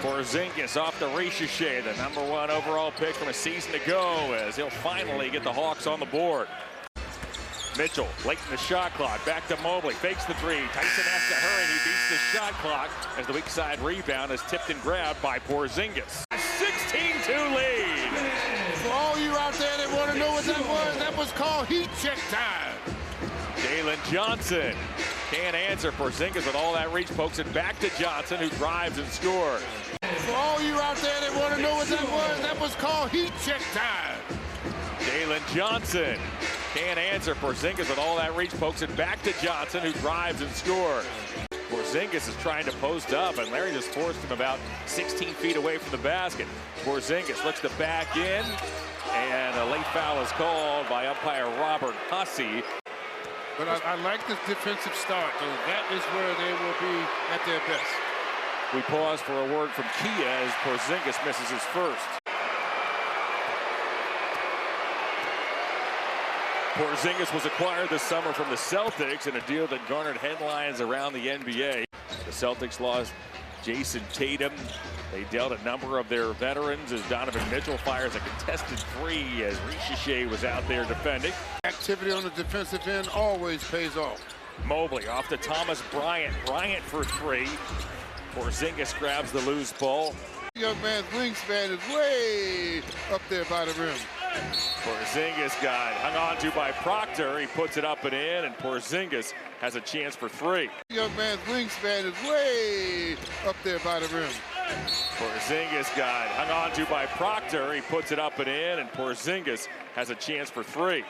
Porziņģis off the Ricochet, the #1 overall pick from a season ago, as he'll finally get the Hawks on the board. Mitchell, late in the shot clock, back to Mobley, fakes the three. Tyson has to hurry, he beats the shot clock as the weak side rebound is tipped and grabbed by Porziņģis. 16-2 lead. For all you out there that want to know what that was called heat check time. Jalen Johnson can't answer. Porziņģis with all that reach pokes it back to Johnson, who drives and scores. For all you out there that want to know what that was called heat check time. Jalen Johnson can't answer. Porziņģis with all that reach pokes it back to Johnson, who drives and scores. Porziņģis is trying to post up, and Larry just forced him about 16 feet away from the basket. Porziņģis looks to back in, and a late foul is called by umpire Robert Hussey. But I like this defensive start, though. That is where they will be at their best. We pause for a word from Kia as Porziņģis misses his first. Porziņģis was acquired this summer from the Celtics in a deal that garnered headlines around the NBA. The Celtics lost Jason Tatum. They dealt a number of their veterans as Donovan Mitchell fires a contested three as Ricochet was out there defending. Activity on the defensive end always pays off. Mobley off to Thomas Bryant. Bryant for three. Porziņģis grabs the loose ball. Young man's wingspan is way up there by the rim. Porziņģis got hung on to by Proctor. He puts it up and in, and Porziņģis has a chance for three. Young man's wingspan is way up there by the rim. Porziņģis got hung on to by Proctor. He puts it up and in, and Porziņģis has a chance for three.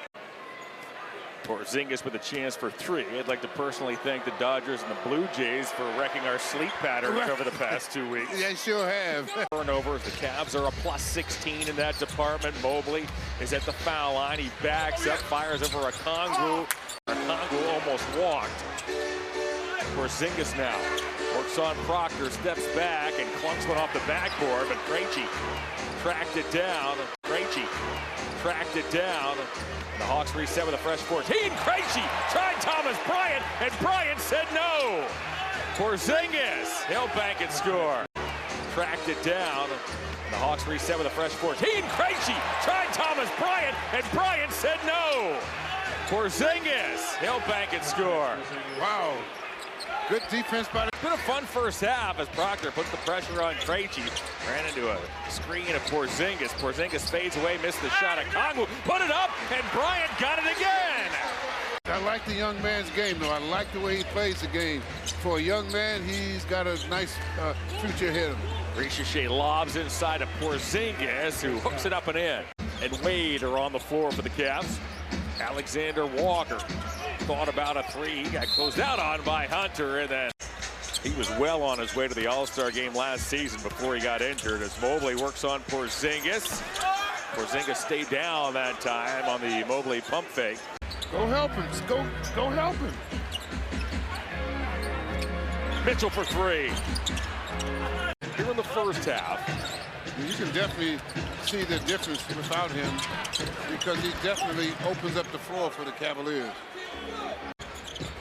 Porziņģis with a chance for three. I'd like to personally thank the Dodgers and the Blue Jays for wrecking our sleep patterns over the past 2 weeks. They sure have. Turnovers, the Cavs are a +16 in that department. Mobley is at the foul line. He backs up, fires over a Okongwu. Okongwu almost walked. Porziņģis now works on Proctor, steps back, and clunks one off the backboard, but Krejci tracked it down. Krejci tracked it down. The Hawks reset with a fresh 14. Krejci tried Thomas Bryant, and Bryant said no. Porziņģis, he'll bank and score. Tracked it down. The Hawks reset with a fresh 14. Krejci tried Thomas Bryant, and Bryant said no. Porziņģis, he'll bank and score. Wow. Good defense by the... It's been a fun first half as Proctor puts the pressure on Krejci. Ran into a screen of Porziņģis. Porziņģis fades away, missed the shot. Okongwu put it up, and Bryant got it again. I like the young man's game, though. I like the way he plays the game. For a young man, he's got a nice future ahead of him. Ricochet lobs inside of Porziņģis, who hooks it up and in. And Wade are on the floor for the Cavs. Alexander Walker thought about a three. He got closed out on by Hunter, and then he was well on his way to the All-Star game last season before he got injured as Mobley works on Porziņģis. Porziņģis stayed down that time on the Mobley pump fake. Go help him. Go help him. Mitchell for three. Here in the first half. You can definitely see the difference without him because he definitely opens up the floor for the Cavaliers.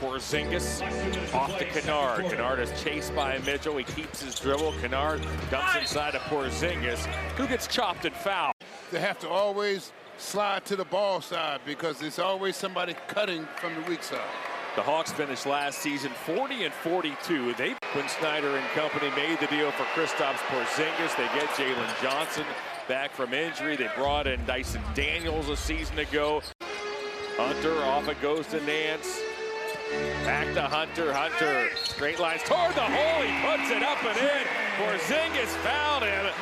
Porziņģis off to Kennard. Kennard is chased by Mitchell. He keeps his dribble. Kennard dumps inside of Porziņģis, who gets chopped and fouled. They have to always slide to the ball side because there's always somebody cutting from the weak side. The Hawks finished last season 40-42. When Snyder and company made the deal for Kristaps Porziņģis, they get Jalen Johnson back from injury. They brought in Dyson Daniels a season ago. Hunter off it goes to Nance. Back to Hunter. Hunter straight lines toward the hole. He puts it up and in. Porziņģis fouled him.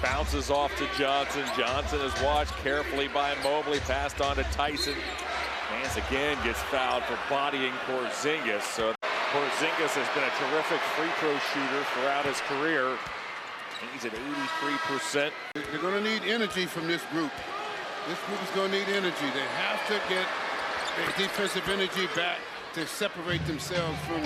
Bounces off to Johnson. Johnson is watched carefully by Mobley. Passed on to Tyson. Nance again gets fouled for bodying Porziņģis. So Porziņģis has been a terrific free throw shooter throughout his career. He's at 83%. They're going to need energy from this group. This group is going to need energy. They have to get their defensive energy back to separate themselves from...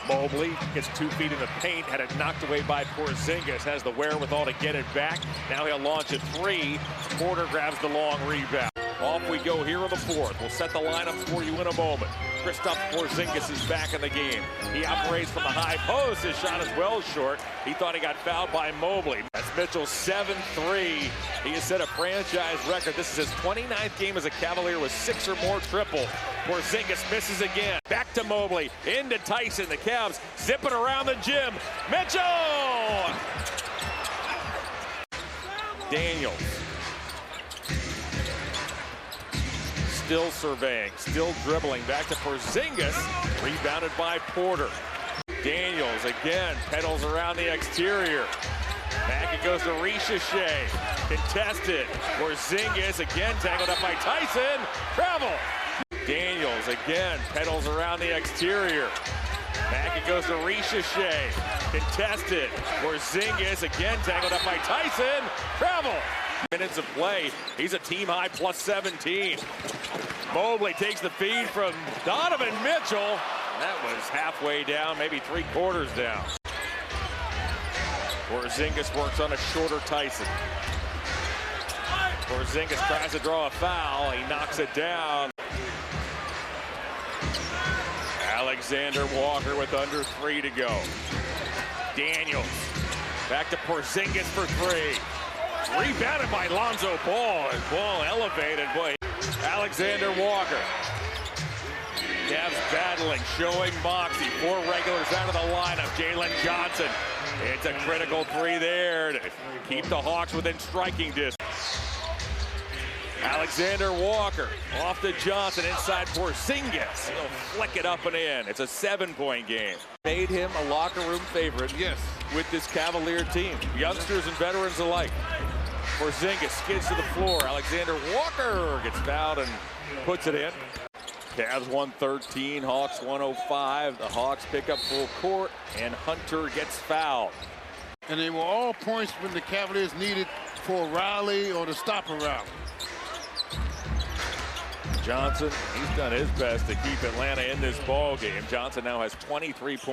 Mobley gets 2 feet in the paint, had it knocked away by Porziņģis, has the wherewithal to get it back. Now he'll launch a three. Porter grabs the long rebound. Off we go here in the fourth. We'll set the lineup for you in a moment. Kristaps Porziņģis is back in the game. He operates from the high post. His shot is well short. He thought he got fouled by Mobley. That's Mitchell's 7-3. He has set a franchise record. This is his 29th game as a Cavalier with 6 or more triple. Porziņģis misses again. Back to Mobley. Into Tyson. The Cavs zipping around the gym. Mitchell! Daniels. Still surveying, still dribbling. Back to Porziņģis, rebounded by Porter. Daniels again pedals around the exterior. Back it goes to Ricochet, contested. Porziņģis again tangled up by Tyson. Travel. Daniels again pedals around the exterior. Back it goes to Ricochet, contested. Porziņģis again tangled up by Tyson. Travel. Minutes of play. He's a team high plus 17. Mobley takes the feed from Donovan Mitchell. That was halfway down, maybe 3/4 down. Porziņģis works on a shorter Tyson. Porziņģis tries to draw a foul. He knocks it down. Alexander Walker with under 3 to go. Daniels back to Porziņģis for 3. Rebounded by Lonzo Ball. And Ball elevated. Boy, Alexander Walker. Cavs battling, showing moxie. 4 regulars out of the lineup. Jalen Johnson. It's a critical 3 there to keep the Hawks within striking distance. Alexander Walker off to Johnson inside Porziņģis. He'll flick it up and in. It's a 7-point game. Made him a locker room favorite. Yes. With this Cavalier team, youngsters and veterans alike. Porziņģis skids to the floor. Alexander Walker gets fouled and puts it in. Cavs 113, Hawks 105. The Hawks pick up full court, and Hunter gets fouled. And they were all points when the Cavaliers needed for a rally or to stop a rally. Johnson, he's done his best to keep Atlanta in this ball game. Johnson now has 23 points.